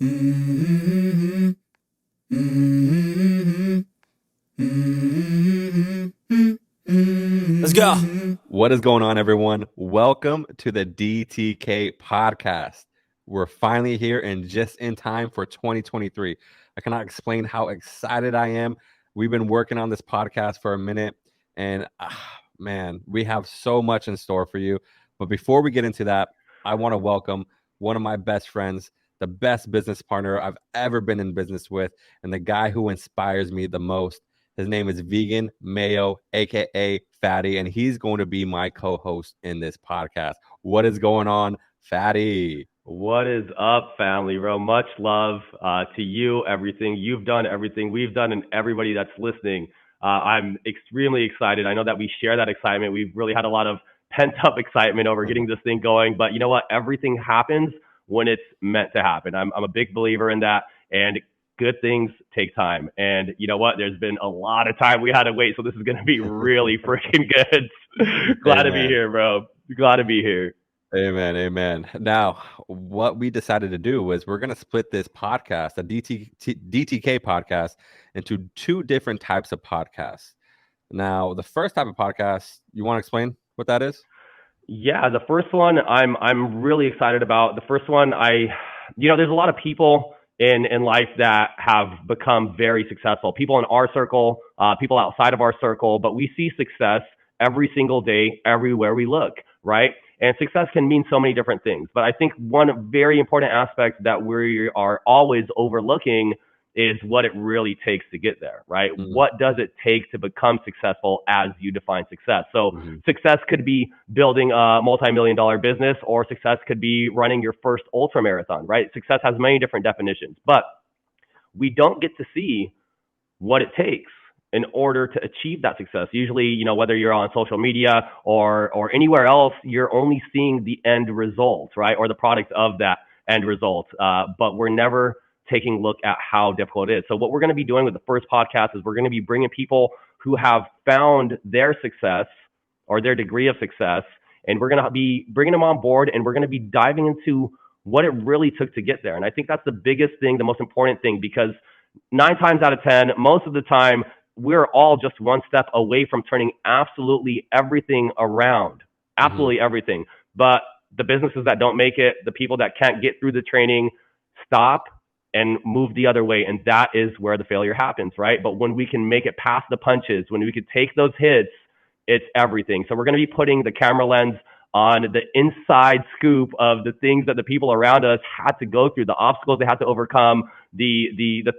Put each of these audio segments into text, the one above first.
Mm-hmm. Mm-hmm. Mm-hmm. Let's go. What is going on, everyone? Welcome to the DTK podcast. We're finally here and just in time for 2023. I cannot explain how excited I am. We've been working on this podcast for a minute, and man, we have so much in store for you. But before we get into that, I want to welcome one of my best friends, the best business partner I've ever been in business with, and the guy who inspires me the most. His name is Vegan Mayo, aka Fatty, and he's going to be my co-host in this podcast. What is going on, Fatty? What is up, family, bro? Much love to you, everything you've done, everything we've done, and everybody that's listening. I'm extremely excited. I know that we share that excitement. We've really had a lot of pent up excitement over getting this thing going. But you know what? Everything happens when it's meant to happen. I'm a big believer in that. And good things take time. And you know what? There's been a lot of time we had to wait. So this is going to be really freaking good. Glad to be Amen. here, bro. Glad to be here. Amen. Amen. Now, what we decided to do was we're going to split this podcast, a DTK podcast, into two different types of podcasts. Now, the first type of podcast, you want to explain what that is? Yeah, the first one I'm really excited about. The first one there's a lot of people in life that have become very successful. People in our circle, people outside of our circle, but we see success every single day, everywhere we look, right? And success can mean so many different things. But I think one very important aspect that we are always overlooking is what it really takes to get there, right? Mm-hmm. What does it take to become successful as you define success? So Mm-hmm. success could be building a multi-million dollar business, or success could be running your first ultra marathon, right? Success has many different definitions, but we don't get to see what it takes in order to achieve that success. Usually, whether you're on social media or anywhere else, you're only seeing the end result, right? Or the product of that end result. But we're never taking a look at how difficult it is. So what we're going to be doing with the first podcast is we're going to be bringing people who have found their success or their degree of success, and we're going to be bringing them on board, and we're going to be diving into what it really took to get there. And I think that's the biggest thing, the most important thing, because 9 times out of 10, most of the time, we're all just one step away from turning absolutely everything around. Mm-hmm. Absolutely everything. But the businesses that don't make it, the people that can't get through the training, stop and move the other way. And that is where the failure happens, right? But when we can make it past the punches, when we can take those hits, it's everything. So we're going to be putting the camera lens on the inside scoop of the things that the people around us had to go through, the obstacles they had to overcome, the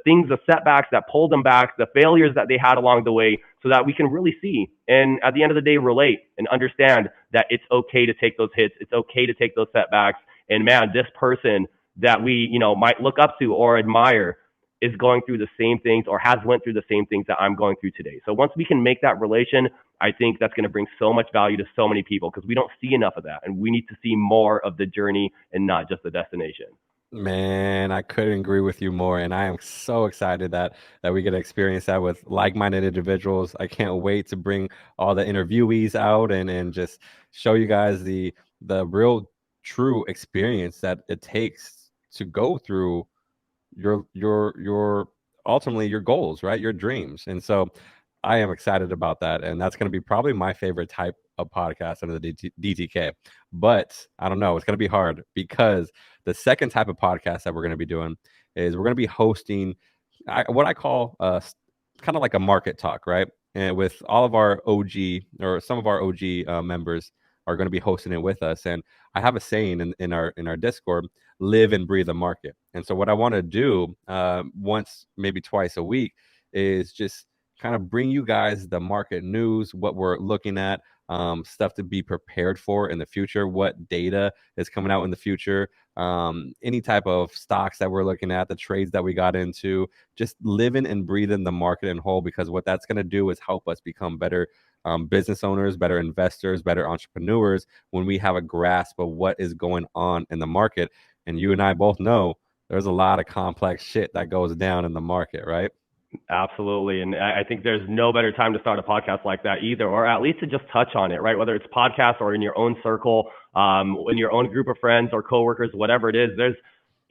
things, the setbacks that pulled them back, the failures that they had along the way, so that we can really see and at the end of the day relate and understand that it's okay to take those hits, it's okay to take those setbacks. And man, this person that we might look up to or admire is going through the same things or has went through the same things that I'm going through today. So once we can make that relation, I think that's going to bring so much value to so many people, because we don't see enough of that, and we need to see more of the journey and not just the destination. Man, I couldn't agree with you more, and I am so excited that we get to experience that with like-minded individuals. I can't wait to bring all the interviewees out and just show you guys the real true experience that it takes to go through your ultimately your goals, right? Your dreams. And so I am excited about that. And that's going to be probably my favorite type of podcast under the DTK. But I don't know, it's going to be hard because the second type of podcast that we're going to be doing is we're going to be hosting what I call kind of like a market talk, right? And with all of our OG or some of our OG members are going to be hosting it with us. And I have a saying in our Discord: live and breathe the market. And so what I want to do once, maybe twice a week, is just kind of bring you guys the market news, what we're looking at, stuff to be prepared for in the future, what data is coming out in the future, any type of stocks that we're looking at, the trades that we got into, just living and breathing the market in whole, because what that's going to do is help us become better business owners, better investors, better entrepreneurs when we have a grasp of what is going on in the market. And you and I both know there's a lot of complex shit that goes down in the market, right? Absolutely. And I think there's no better time to start a podcast like that either, or at least to just touch on it, right? Whether it's podcast or in your own circle, in your own group of friends or coworkers, whatever it is, there's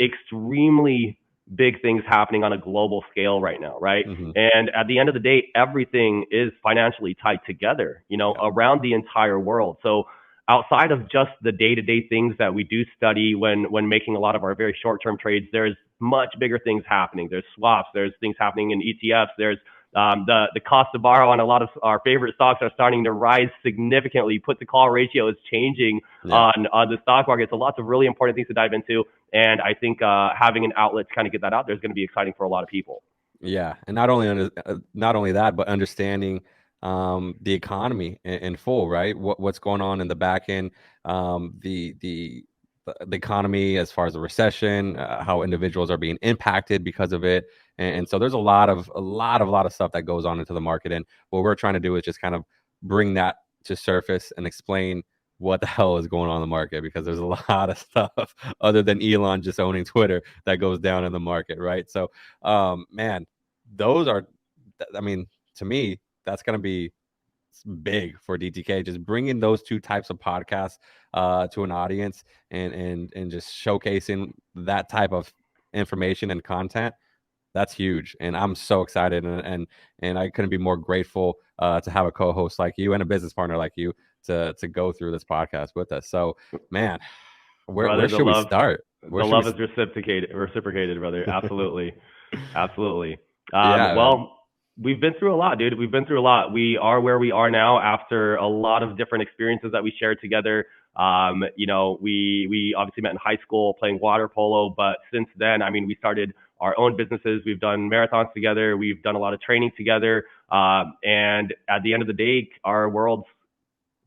extremely big things happening on a global scale right now, right? Mm-hmm. And at the end of the day, everything is financially tied together, you know, Yeah. around the entire world. So outside of just the day-to-day things that we do study when making a lot of our very short-term trades, there's much bigger things happening. There's swaps, there's things happening in ETFs, there's the cost to borrow on a lot of our favorite stocks are starting to rise significantly. Put to call ratio is changing on the stock market. So lots of really important things to dive into. And I think having an outlet to kind of get that out there is going to be exciting for a lot of people. Yeah, and not only that, but understanding the economy in full, right? What's going on in the back end, the economy as far as the recession, how individuals are being impacted because of it, and so there's a lot of stuff that goes on into the market, and what we're trying to do is just kind of bring that to surface and explain what the hell is going on in the market, because there's a lot of stuff other than Elon just owning Twitter that goes down in the market, right? So man, those are, I mean, to me, that's going to be big for DTK. Just bringing those two types of podcasts to an audience, and just showcasing that type of information and content. That's huge, and I'm so excited, and I couldn't be more grateful to have a co-host like you and a business partner like you to go through this podcast with us. So, man, where Brother, should we start? the love is reciprocated, brother. Absolutely. Absolutely. Yeah, man. Well, we've been through a lot, dude. We've been through a lot. We are where we are now after a lot of different experiences that we shared together. You know, we obviously met in high school playing water polo, but since then, I mean, we started our own businesses. We've done marathons together. We've done a lot of training together. And at the end of the day, our worlds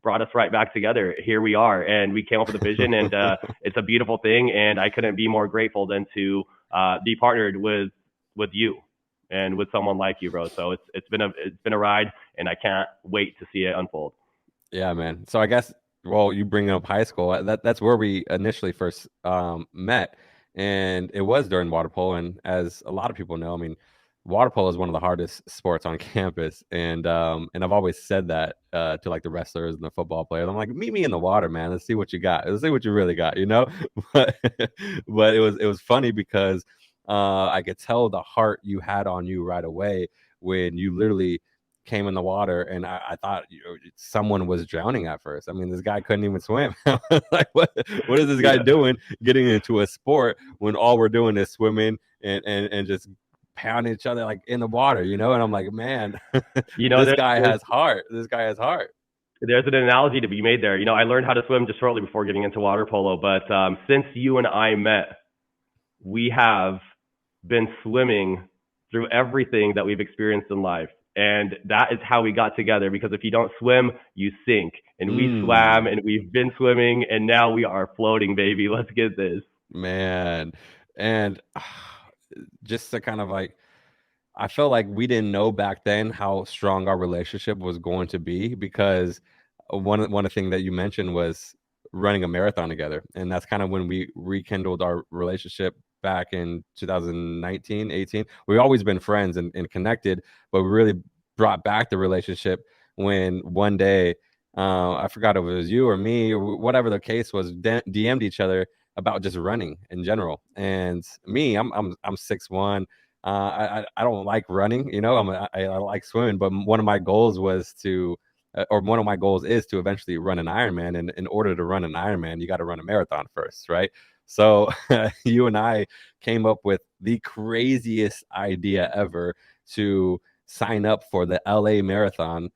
brought us right back together. Here we are, and we came up with a vision, and it's a beautiful thing. And I couldn't be more grateful than to be partnered with you and with someone like you, bro. So it's been a ride, and I can't wait to see it unfold. Yeah, man. So I guess, well, you bring up high school. That's where we initially first met, and it was during water polo. And as a lot of people know, I mean, water polo is one of the hardest sports on campus, and I've always said that to like the wrestlers and the football players. I'm like, meet me in the water, man. Let's see what you got. Let's see what you really got, you know. But but it was funny because I could tell the heart you had on you right away when you literally came in the water, and I thought, someone was drowning at first. I mean, this guy couldn't even swim. Like, what is this guy doing getting into a sport when all we're doing is swimming and just pounding each other like in the water, you know? And I'm like, man, You know, this guy has heart. This guy has heart. there's an analogy to be made there. You know, I learned how to swim just shortly before getting into water polo, but since you and I met, we have been swimming through everything that we've experienced in life. And that is how we got together, because if you don't swim, you sink. And we swam, and we've been swimming, and now we are floating, baby. Let's get this. Man. And just to kind of like, I felt like we didn't know back then how strong our relationship was going to be, because one of the things that you mentioned was running a marathon together, and that's kind of when we rekindled our relationship back in 2019, 18. We've always been friends and connected, but we really brought back the relationship when one day, I forgot if it was you or me or whatever the case was, DM'd each other about just running in general. And me, I'm 6'1". I don't like running, you know. I like swimming, but one of my goals was to, or one of my goals is to eventually run an Ironman. And in order to run an Ironman, you got to run a marathon first, right? So you and I came up with the craziest idea ever to sign up for the LA Marathon,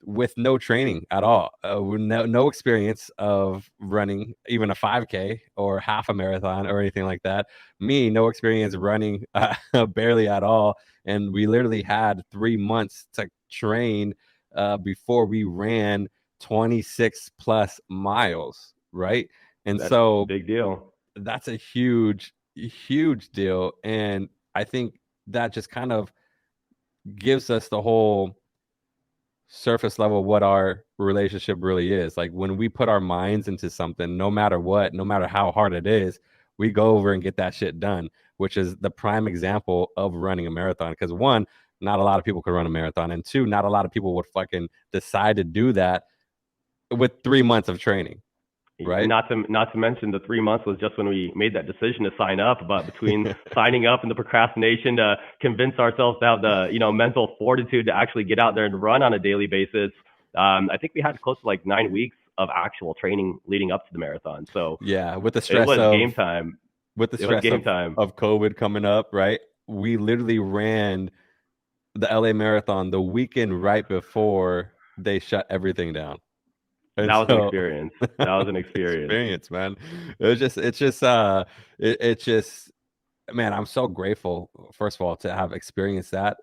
with no training at all, no experience of running even a 5K or half a marathon or anything like that. Me, no experience running, barely at all. And we literally had 3 months to train before we ran 26 plus miles, right? And That's a so big deal. that's a huge deal. And I think that just kind of gives us the whole surface level what our relationship really is. Like, when we put our minds into something, no matter what, no matter how hard it is, we go over and get that shit done, which is the prime example of running a marathon. Because one, not a lot of people could run a marathon, and two, not a lot of people would fucking decide to do that with 3 months of training. right? Not to mention the 3 months was just when we made that decision to sign up. But between signing up and the procrastination to convince ourselves to have the mental fortitude to actually get out there and run on a daily basis, I think we had close to like 9 weeks of actual training leading up to the marathon. So Yeah, with the it stress was game of time. with the It was stress game time. of COVID coming up, right? We literally ran the LA Marathon the weekend right before they shut everything down. And That was an so experience. That was an experience. experience, man. It's just man, I'm so grateful, first of all, to have experienced that.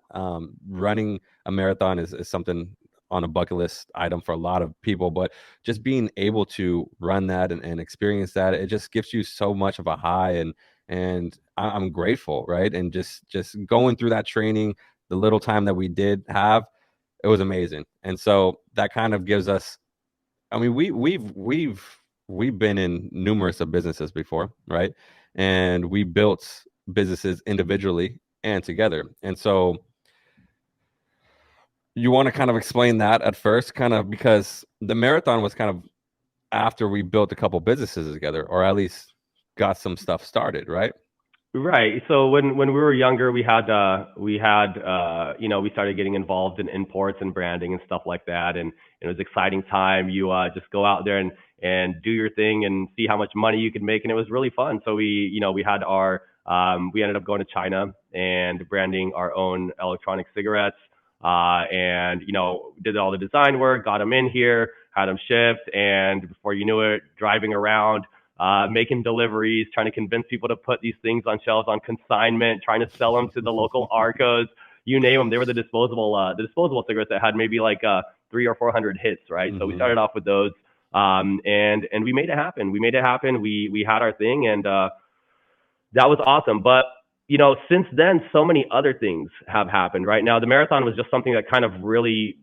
Running a marathon is something on a bucket list item for a lot of people, but just being able to run that and experience that, it just gives you so much of a high, and I'm grateful, right? And just going through that training, the little time that we did have, it was amazing. And so that kind of gives us, I mean, we've been in numerous of businesses before, right? And we built businesses individually and together. And so you want to kind of explain that at first, kind of, because the marathon was kind of after we built a couple businesses together, or at least got some stuff started, right? Right. So when we were younger, we started getting involved in imports and branding and stuff like that, and it was an exciting time. You just go out there and do your thing and see how much money you could make, and it was really fun. So we had our we ended up going to China and branding our own electronic cigarettes, and did all the design work, got them in here, had them shipped, and before you knew it, driving around making deliveries, trying to convince people to put these things on shelves on consignment, trying to sell them to the local Arcos, you name them. They were the disposable cigarettes that had maybe like 300 or 400 hits, right? So we started off with those, and we made it happen. We made it happen. We had our thing, and that was awesome. But since then, so many other things have happened. Right now, the marathon was just something that kind of really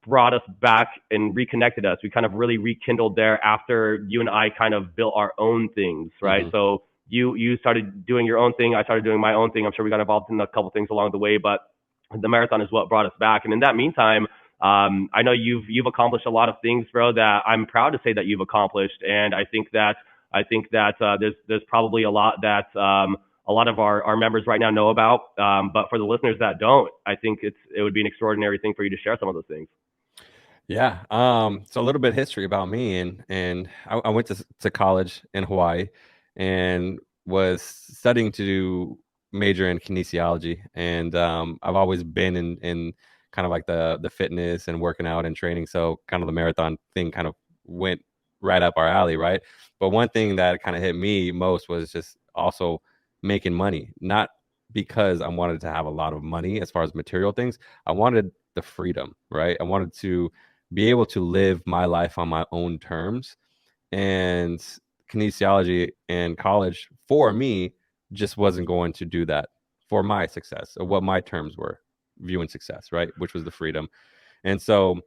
brought us back and reconnected us. We kind of really rekindled there after you and I kind of built our own things, right? So you started doing your own thing, I started doing my own thing. I'm sure we got involved in a couple things along the way, but the marathon is what brought us back. And in that meantime, I know you've accomplished a lot of things, bro, that I'm proud to say that you've accomplished. And I think that there's probably a lot that a lot of our members right now know about. But for the listeners that don't, I think it would be an extraordinary thing for you to share some of those things. Yeah. So a little bit of history about me, and I went to college in Hawaii and was studying to major in kinesiology. And I've always been in kind of like the fitness and working out and training. So kind of the marathon thing kind of went right up our alley, right? But one thing that kind of hit me most was just also making money, not because I wanted to have a lot of money as far as material things. I wanted the freedom, right? I wanted to be able to live my life on my own terms. And kinesiology in college for me just wasn't going to do that for my success, or what my terms were viewing success, right? Which was the freedom. And so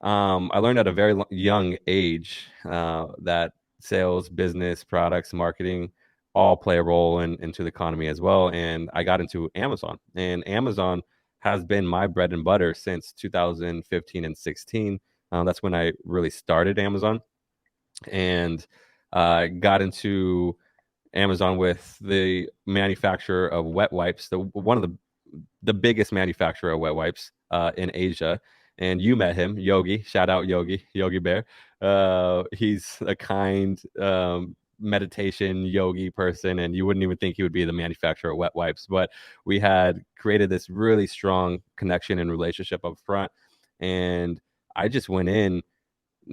I learned at a very young age that sales, business, products, marketing all play a role into the economy as well. And I got into Amazon, and Amazon has been my bread and butter since 2015 and 16. That's when I really started Amazon, and got into Amazon with the manufacturer of wet wipes, one of the biggest manufacturer of wet wipes in Asia. And you met him, Yogi. Shout out Yogi Bear. He's a kind meditation yogi person, and you wouldn't even think he would be the manufacturer of wet wipes. But we had created this really strong connection and relationship up front. And I just went in,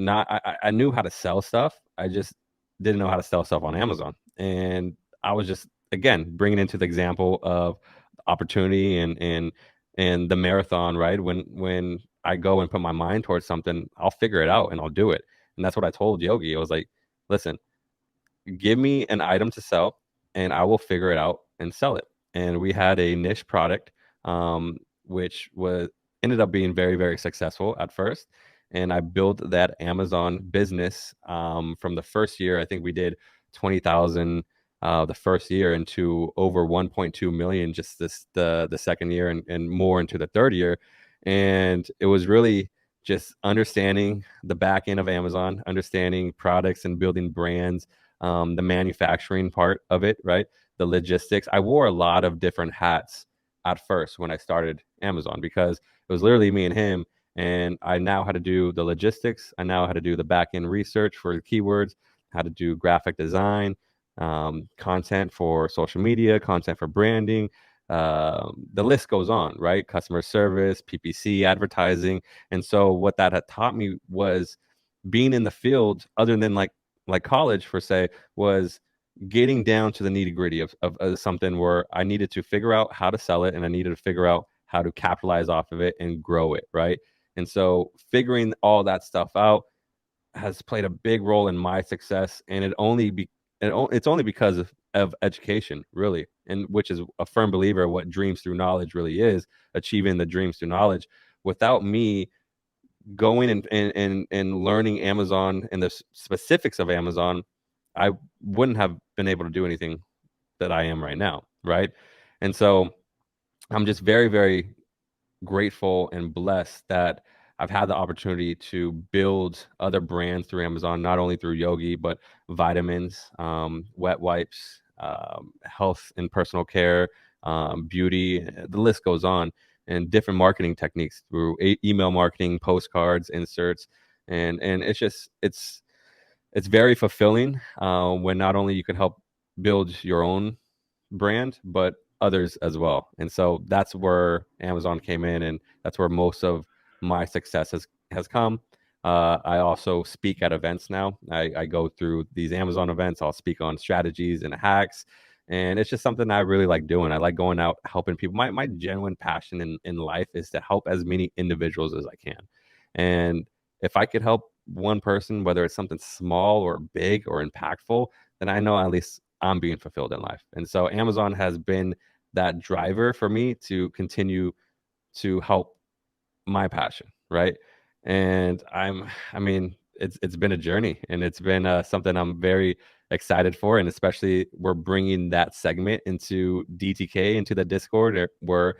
I knew how to sell stuff. I just didn't know how to sell stuff on Amazon. And I was just, again, bringing into the example of opportunity and the marathon, right? When I go and put my mind towards something, I'll figure it out and I'll do it. And that's what I told Yogi. I was like, listen, give me an item to sell and I will figure it out and sell it. And we had a niche product, which was ended up being very, very successful at first. And I built that Amazon business from the first year. I think we did 20,000 the first year, into over 1.2 million just the second year, and more into the third year. And it was really just understanding the back end of Amazon, understanding products and building brands, the manufacturing part of it, right? The logistics. I wore a lot of different hats at first when I started Amazon because it was literally me and him. And I now had to do the logistics. I now had to do the back end research for the keywords, how to do graphic design, content for social media, content for branding. The list goes on, right? Customer service, PPC, advertising. And so what that had taught me was being in the field, other than like college per se, was getting down to the nitty gritty of something where I needed to figure out how to sell it and I needed to figure out how to capitalize off of it and grow it, right? And so figuring all that stuff out has played a big role in my success, and it's only because of education, really, and which is a firm believer of what dreams through knowledge really is, achieving the dreams through knowledge. Without me going and learning Amazon and the specifics of Amazon, I wouldn't have been able to do anything that I am right now, right? And so I'm just very, very grateful and blessed that I've had the opportunity to build other brands through Amazon, not only through Yogi, but vitamins, wet wipes, health and personal care, beauty. The list goes on, and different marketing techniques through email marketing, postcards, inserts, and it's very fulfilling when not only you can help build your own brand, but others as well. And so that's where Amazon came in, and that's where most of my success has come. I also speak at events now. I go through these Amazon events. I'll speak on strategies and hacks, and it's just something I really like doing. I like going out helping people. My genuine passion in life is to help as many individuals as I can, and if I could help one person, whether it's something small or big or impactful, then I know at least I'm being fulfilled in life. And so Amazon has been that driver for me to continue to help my passion, right? And I mean, it's been a journey, and it's been something I'm very excited for, and especially we're bringing that segment into DTK, into the Discord, where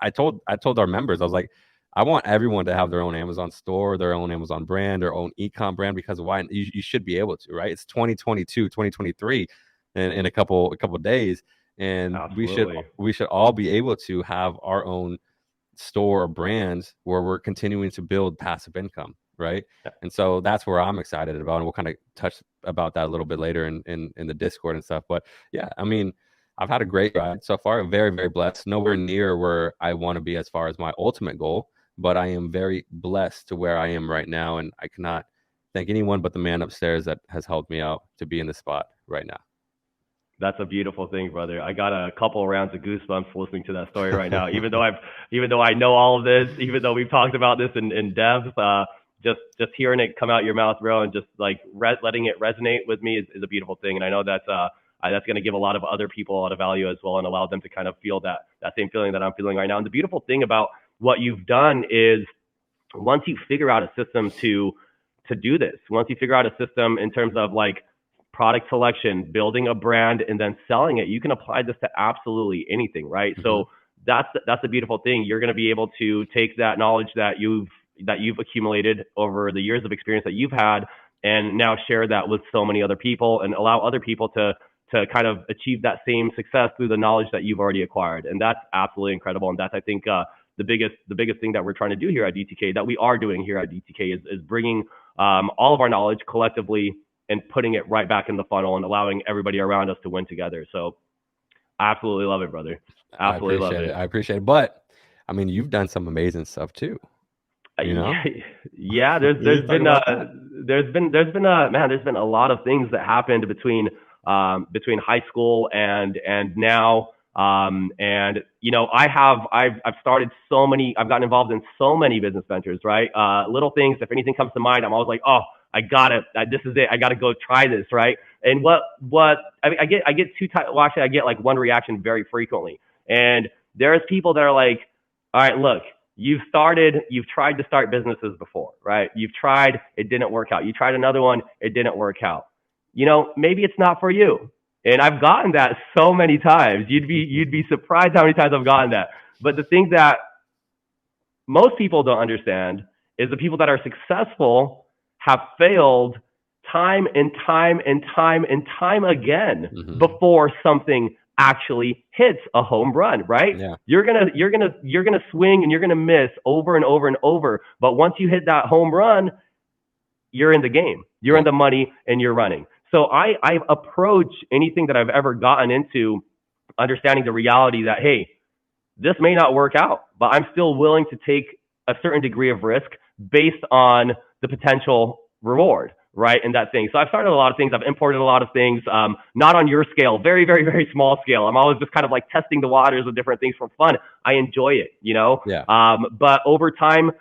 I told our members, I was like, I want everyone to have their own Amazon store, their own Amazon brand, their own ecom brand, because why? You should be able to, right? It's 2022, 2023 in a couple days, and Absolutely. we should all be able to have our own store or brands where we're continuing to build passive income, right? And so that's where I'm excited about, and we'll kind of touch about that a little bit later in the Discord and stuff. But yeah, I mean, I've had a great ride so far. I'm very, very blessed. Nowhere near where I want to be as far as my ultimate goal, but I am very blessed to where I am right now, and I cannot thank anyone but the man upstairs that has helped me out to be in this spot right now. That's a beautiful thing, brother. I got a couple rounds of goosebumps listening to that story right now. Even though I know all of this, even though we've talked about this in depth, just hearing it come out your mouth, bro, and just like letting it resonate with me is a beautiful thing. And I know that's going to give a lot of other people a lot of value as well, and allow them to kind of feel that same feeling that I'm feeling right now. And the beautiful thing about what you've done is, once you figure out a system to do this, once you figure out a system in terms of like product selection, building a brand, and then selling it, you can apply this to absolutely anything, right? Mm-hmm. So that's a beautiful thing. You're going to be able to take that knowledge that you've accumulated over the years of experience that you've had, and now share that with so many other people, and allow other people to kind of achieve that same success through the knowledge that you've already acquired. And that's absolutely incredible. And that's, I think, the biggest thing that we're trying to do here at DTK, that we are doing here at DTK, is bringing all of our knowledge collectively and putting it right back in the funnel and allowing everybody around us to win together. So I absolutely love it, brother. Absolutely love it. I appreciate it. But I mean, you've done some amazing stuff too. You know? Yeah, there's been a lot of things that happened between high school and now. And you know, I've started I've gotten involved in so many business ventures, right? Little things, if anything comes to mind, I'm always like, oh, this is it. I got to go try this. Right. And I get two types. Well, actually, I get like one reaction very frequently. And there's people that are like, all right, look, you've tried to start businesses before, right? You've tried, it didn't work out. You tried another one, it didn't work out. You know, maybe it's not for you. And I've gotten that so many times. You'd be surprised how many times I've gotten that. But the thing that most people don't understand is the people that are successful have failed time and time and time and time again before something actually hits a home run, right? Yeah. You're gonna swing and you're gonna miss over and over and over. But once you hit that home run, you're in the game. You're in the money and you're running. So I approach anything that I've ever gotten into understanding the reality that, hey, this may not work out, but I'm still willing to take a certain degree of risk based on the potential reward, right? In that thing. So I've started a lot of things. I've imported a lot of things, not on your scale, very, very, very small scale. I'm always just kind of like testing the waters of different things for fun. I enjoy it, you know? Yeah. But over time,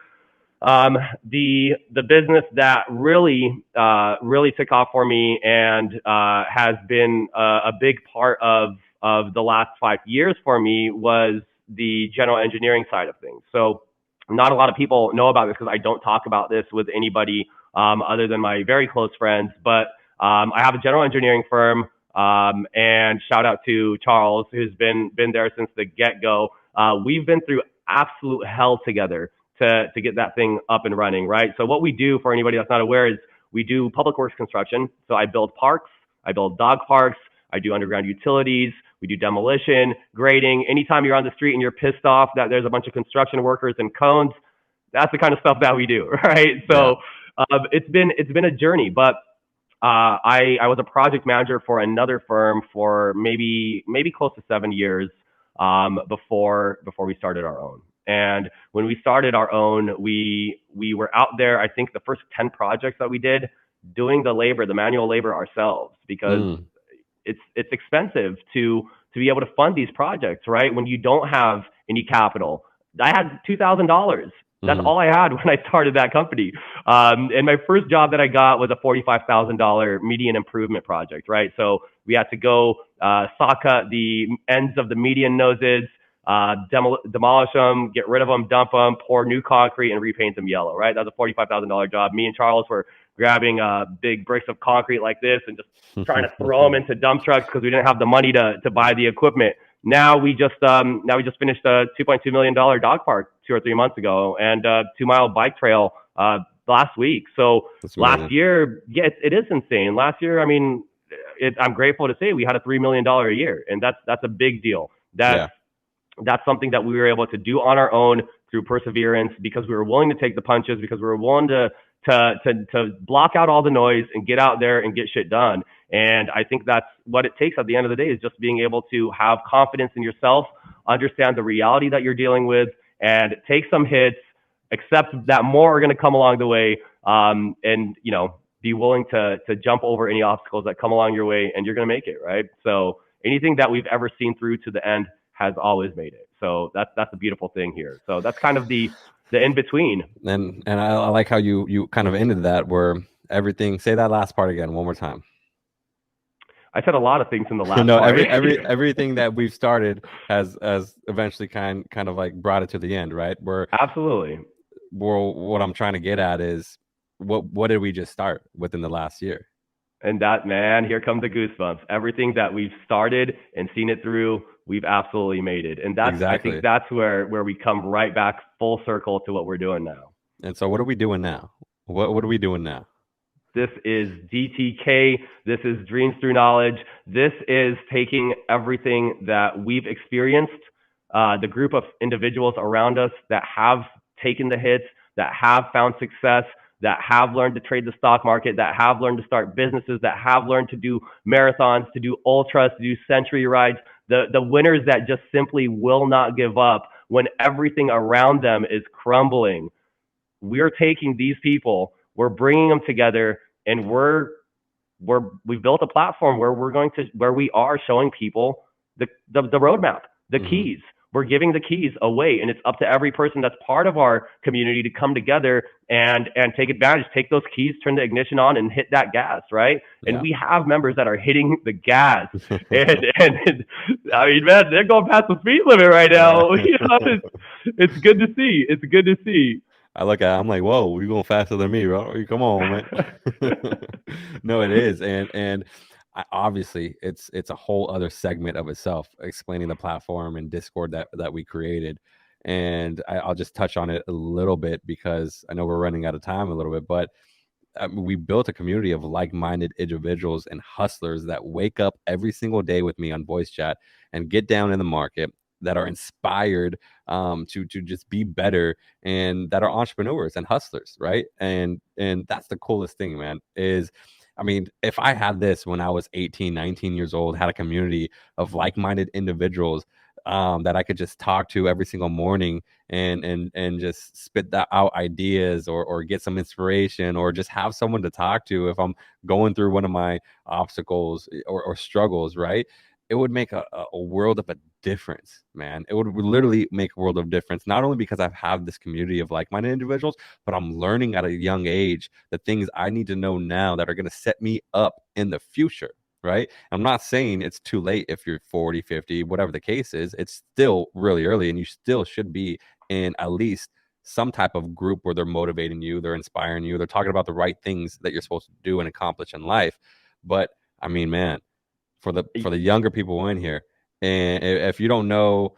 the business that really took off for me and has been a big part of the last 5 years for me was the general engineering side of things. So not a lot of people know about this because I don't talk about this with anybody other than my very close friends. But I have a general engineering firm, and shout out to Charles, who's been there since the get-go. We've been through absolute hell together to get that thing up and running, right? So what we do, for anybody that's not aware, is we do public works construction. So I build parks, I build dog parks, I do underground utilities, we do demolition, grading. Anytime you're on the street and you're pissed off that there's a bunch of construction workers and cones, that's the kind of stuff that we do, right? So it's been a journey, but I was a project manager for another firm for maybe close to 7 years before we started our own. And when we started our own, we were out there, I think the first 10 projects that we did, doing the labor, the manual labor ourselves, because it's expensive to be able to fund these projects, right? When you don't have any capital. I had $2,000. That's all I had when I started that company. And my first job that I got was a $45,000 median improvement project, right? So we had to go saw cut the ends of the median noses, demolish them, get rid of them, dump them, pour new concrete, and repaint them yellow, right? That was a $45,000 job. Me and Charles were grabbing big bricks of concrete like this and just trying to throw them into dump trucks because we didn't have the money to buy the equipment. Now we just finished a $2.2 million dog park 2 or 3 months ago, and a 2-mile bike trail last week. So last year, it is insane. Last year, I mean, I'm grateful to say we had a $3 million a year, and that's a big deal. That's something that we were able to do on our own through perseverance, because we were willing to take the punches, because we were willing to block out all the noise and get out there and get shit done. And I think that's what it takes at the end of the day, is just being able to have confidence in yourself, understand the reality that you're dealing with, and take some hits, accept that more are going to come along the way, and, you know, be willing to jump over any obstacles that come along your way, and you're going to make it, right? So anything that we've ever seen through to the end has always made it. So that's a beautiful thing here. So that's kind of the in between. And I like how you kind of ended that, where everything. Say that last part again one more time. I said a lot of things in the last no, part. everything that we've started has eventually kind of like brought it to the end, right? Absolutely. What I'm trying to get at is what did we just start within the last year? And that, man, here come the goosebumps. Everything that we've started and seen it through, we've absolutely made it. And that's exactly. I think that's where we come right back full circle to what we're doing now. And so what are we doing now? What are we doing now? This is DTK. This is Dreams Through Knowledge. This is taking everything that we've experienced, the group of individuals around us that have taken the hits, that have found success, that have learned to trade the stock market, that have learned to start businesses, that have learned to do marathons, to do ultras, to do century rides, the winners that just simply will not give up when everything around them is crumbling. We're taking these people, we're bringing them together, and we've built a platform where we are showing people the roadmap, the keys. We're giving the keys away, and it's up to every person that's part of our community to come together and take advantage, take those keys, turn the ignition on, and hit that gas, right? Yeah. And we have members that are hitting the gas, and I mean, man, they're going past the speed limit right now. You know, it's good to see. It's good to see. I look at it, I'm like, whoa, you're going faster than me, bro. Come on, man. No, it is, and obviously it's a whole other segment of itself, explaining the platform and Discord that we created. And I'll just touch on it a little bit because I know we're running out of time a little bit, but we built a community of like-minded individuals and hustlers that wake up every single day with me on voice chat and get down in the market, that are inspired to just be better, and that are entrepreneurs and hustlers, right? And that's the coolest thing, man. Is I mean, if I had this when I was 18, 19 years old, had a community of like-minded individuals that I could just talk to every single morning and just spit that out ideas, or get some inspiration, or just have someone to talk to if I'm going through one of my obstacles or struggles, right? It would make a world of a difference, man. It would literally make a world of difference, not only because I have this community of like-minded individuals, but I'm learning at a young age the things I need to know now that are going to set me up in the future, right? I'm not saying it's too late if you're 40, 50, whatever the case is. It's still really early, and you still should be in at least some type of group where they're motivating you, they're inspiring you, they're talking about the right things that you're supposed to do and accomplish in life. But I mean, man, for the younger people in here, and if you don't know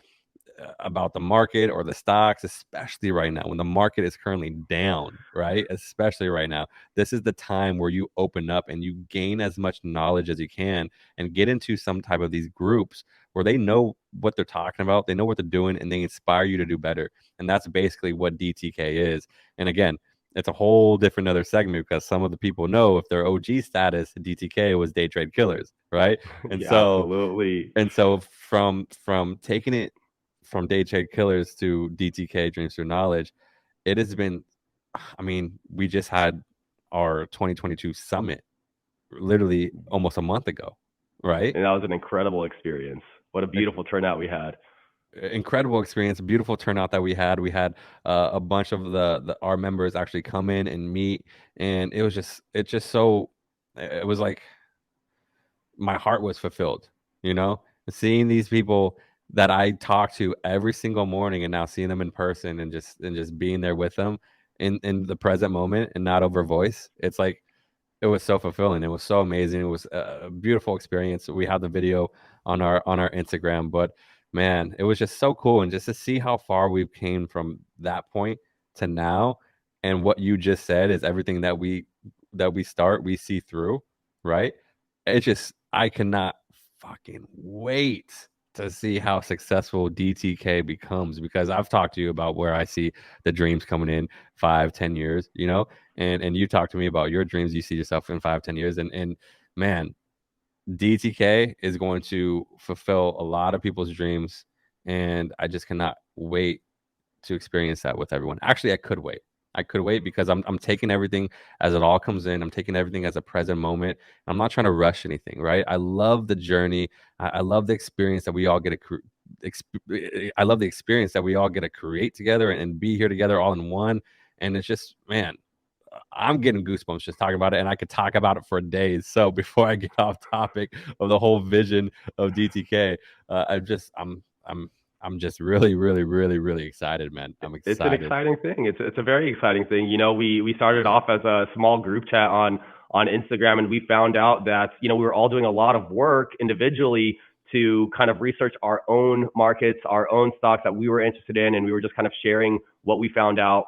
about the market or the stocks, especially right now when the market is currently down, right? Especially right now, this is the time where you open up and you gain as much knowledge as you can and get into some type of these groups where they know what they're talking about, they know what they're doing, and they inspire you to do better. And that's basically what DTK is. And again, it's a whole different other segment because some of the people know if their OG status, DTK was day trade killers, right? And Yeah, so absolutely. from taking it from day trade killers to DTK dreams through knowledge, it has been, I mean, we just had our 2022 summit literally almost a month ago, right? And that was an incredible experience. What a beautiful turnout we had. Incredible experience, beautiful turnout that we had. We had a bunch of our members actually come in and meet, and it's just so, it was like my heart was fulfilled, you know, seeing these people that I talk to every single morning, and now seeing them in person, and just being there with them in the present moment and not over voice. It's like it was so fulfilling. It was so amazing. It was a beautiful experience. We have the video on our Instagram, but man, it was just so cool, and just to see how far we've came from that point to now. And what you just said is everything we see through, right? It just, I cannot fucking wait to see how successful DTK becomes, because I've talked to you about where I see the dreams coming in 5, 10 years, and you talk to me about your dreams. You see yourself in 5, 10 years, and man, DTK is going to fulfill a lot of people's dreams, and I just cannot wait to experience that with everyone. Actually, I could wait. I could wait because I'm taking everything as it all comes in. I'm taking everything as a present moment. I'm not trying to rush anything, right? I love the journey. I love the experience that we all get to I love the experience that we all get to create together and be here together all in one. And it's just, man, I'm getting goosebumps just talking about it, and I could talk about it for days. So before I get off topic of the whole vision of DTK, I'm just really, really, really, really excited, man. I'm It's an excited. exciting thing. It's a very exciting thing. You know, we started off as a small group chat on Instagram, and we found out that we were all doing a lot of work individually to kind of research our own markets, our own stocks that we were interested in, and we were just kind of sharing what we found out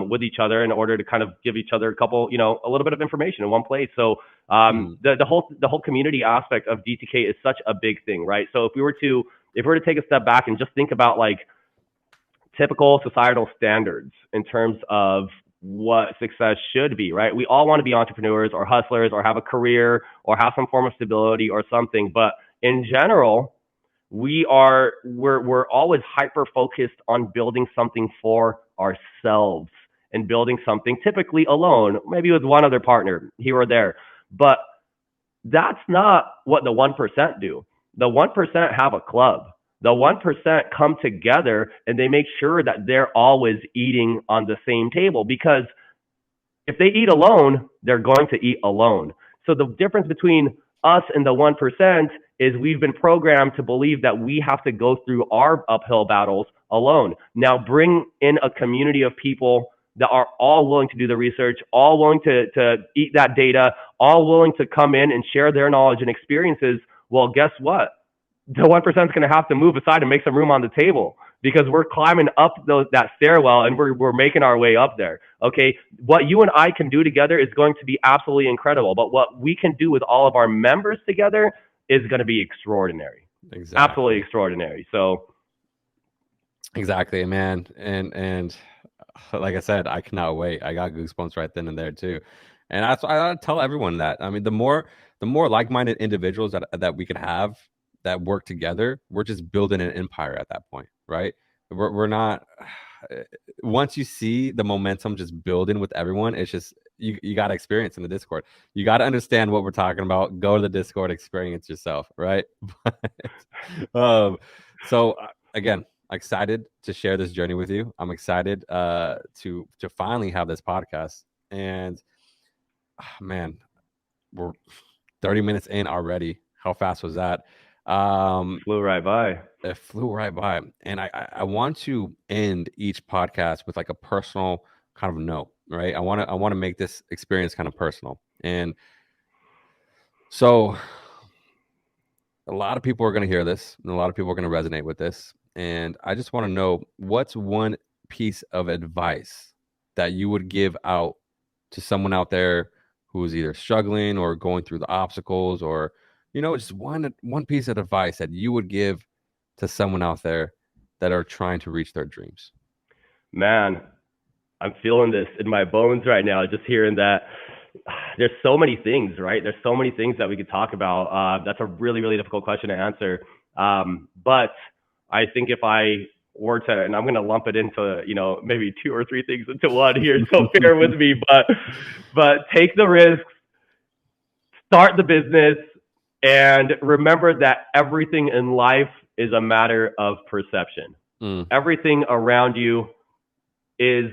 with each other in order to kind of give each other a little bit of information in one place. So Mhm. the whole community aspect of DTK is such a big thing, right? So if we were to take a step back and just think about like typical societal standards in terms of what success should be, right? We all want to be entrepreneurs or hustlers or have a career or have some form of stability or something, but in general, we're always hyper focused on building something for ourselves and building something typically alone, maybe with one other partner here or there. But that's not what the 1% do. The 1% have a club. The 1% come together and they make sure that they're always eating on the same table, because if they eat alone, they're going to eat alone. So the difference between us and the 1% is we've been programmed to believe that we have to go through our uphill battles alone. Now bring in a community of people that are all willing to do the research, all willing to eat that data, all willing to come in and share their knowledge and experiences. Well, guess what? The 1% is going to have to move aside and make some room on the table. because we're climbing up that stairwell and we're making our way up there. Okay. What you and I can do together is going to be absolutely incredible. But what we can do with all of our members together is going to be extraordinary. Absolutely Exactly. extraordinary. So Exactly, man. And like I said, I cannot wait. I got goosebumps right then and there too. And I tell everyone that. I mean, the more like-minded individuals that we could have that work together, we're just building an empire at that point, right? We're not once you see the momentum just building with everyone, it's just you got to experience in the Discord. You got to understand what we're talking about. Go to the Discord, experience yourself, right? So again, excited to share this journey with you. I'm excited to finally have this podcast. And man, we're 30 minutes in already. How fast was that? flew right by. It flew right by. And I want to end each podcast with like a personal kind of note, right? I want to make this experience kind of personal. And so a lot of people are going to hear this and a lot of people are going to resonate with this. And I just want to know, what's one piece of advice that you would give out to someone out there who is either struggling or going through the obstacles, or just one piece of advice that you would give to someone out there that are trying to reach their dreams? Man, I'm feeling this in my bones right now, just hearing that. There's so many things, right? There's so many things that we could talk about. That's a really, really difficult question to answer. But I think if I were to, and I'm going to lump it into, maybe two or three things into one here, so bear with me, but take the risks, start the business, and remember that everything in life is a matter of perception. Everything around you is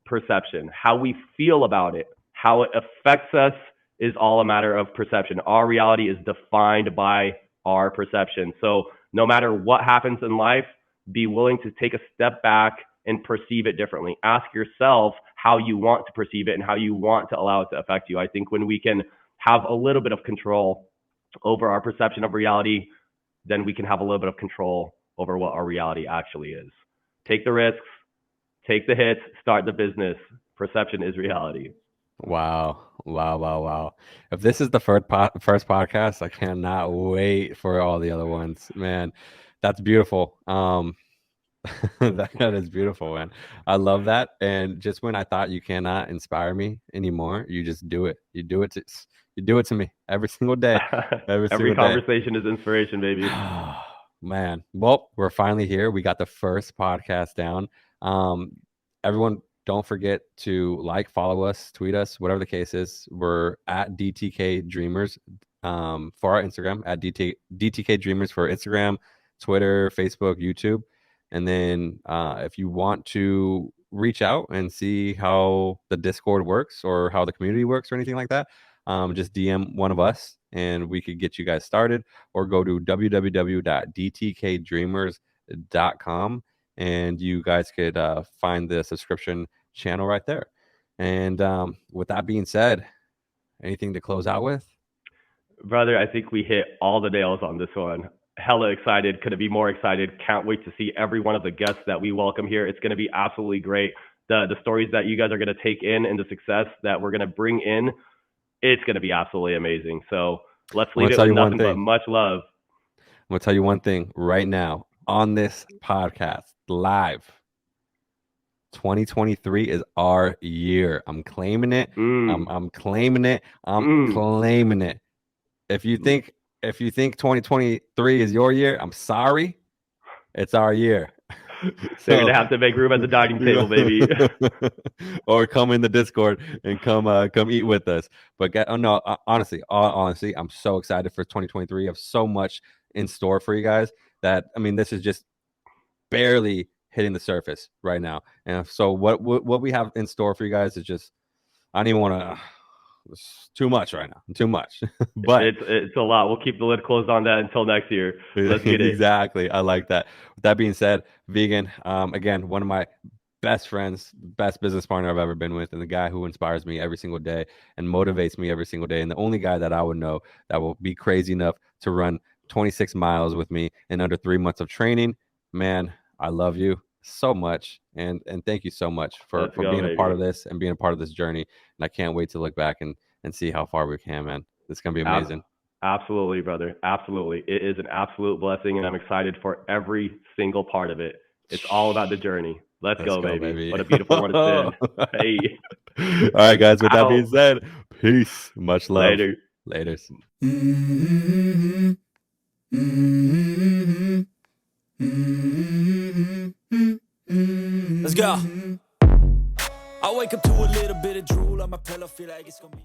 perception. How we feel about it, how it affects us, is all a matter of perception. Our reality is defined by our perception. So no matter what happens in life, be willing to take a step back and perceive it differently. Ask yourself how you want to perceive it and how you want to allow it to affect you. I think when we can have a little bit of control over our perception of reality, then we can have a little bit of control over what our reality actually is. Take the risks, take the hits, start the business. Perception is reality. Wow. If this is the first podcast, I cannot wait for all the other ones, man. That's beautiful. That is beautiful, man. I love that. And just when I thought you cannot inspire me anymore, you just do it. You do it to me every single day. Every single day. Conversation is inspiration, baby. Man, well, we're finally here. We got the first podcast down. Everyone, don't forget to follow us, tweet us, whatever the case is. We're at DTK Dreamers for our Instagram, at DTK Dreamers for Instagram, Twitter, Facebook, YouTube. And then if you want to reach out and see how the Discord works or how the community works or anything like that, just DM one of us and we could get you guys started, or go to www.dtkdreamers.com and you guys could find the subscription channel right there. And with that being said, anything to close out with? Brother, I think we hit all the nails on this one. Hella excited. Couldn't be more excited. Can't wait to see every one of the guests that we welcome here. It's going to be absolutely great. The stories that you guys are going to take in and the success that we're going to bring in, it's going to be absolutely amazing. So let's leave it with nothing but much love. I'm going to tell you one thing right now on this podcast, live. 2023 is our year. I'm claiming it. I'm claiming it. Claiming it. If you think 2023 is your year, I'm sorry. It's our year. So you're gonna have to make room at the dining table, baby. Or come in the Discord and come eat with us. But honestly, I'm so excited for 2023. I have so much in store for you guys that, I mean, this is just barely hitting the surface right now. And so what we have in store for you guys is just, I don't even want to. It's too much right now. Too much. But it's a lot. We'll keep the lid closed on that until next year. Let's get it. Exactly. I like that. With that being said, Vegan, again, one of my best friends, best business partner I've ever been with, and the guy who inspires me every single day and motivates me every single day, and the only guy that I would know that will be crazy enough to run 26 miles with me in under 3 months of training. Man, I love you so much, and thank you so much for Let's go, being a part baby. of this and being a part of this journey. And I can't wait to look back and see how far we can, man. It's gonna be Ab- amazing. Absolutely, brother. Absolutely. It is an absolute blessing, and I'm excited for every single part of it. It's all about the journey. Let's Let's go, go, baby. baby. What a beautiful one it's been. Hey, All right, guys. With that being out. said, peace. Much love. Later. Laters. Mm-hmm. Mm-hmm. Mm-hmm. Let's go. I wake up to a little bit of drool on my pillow, feel like it's gonna be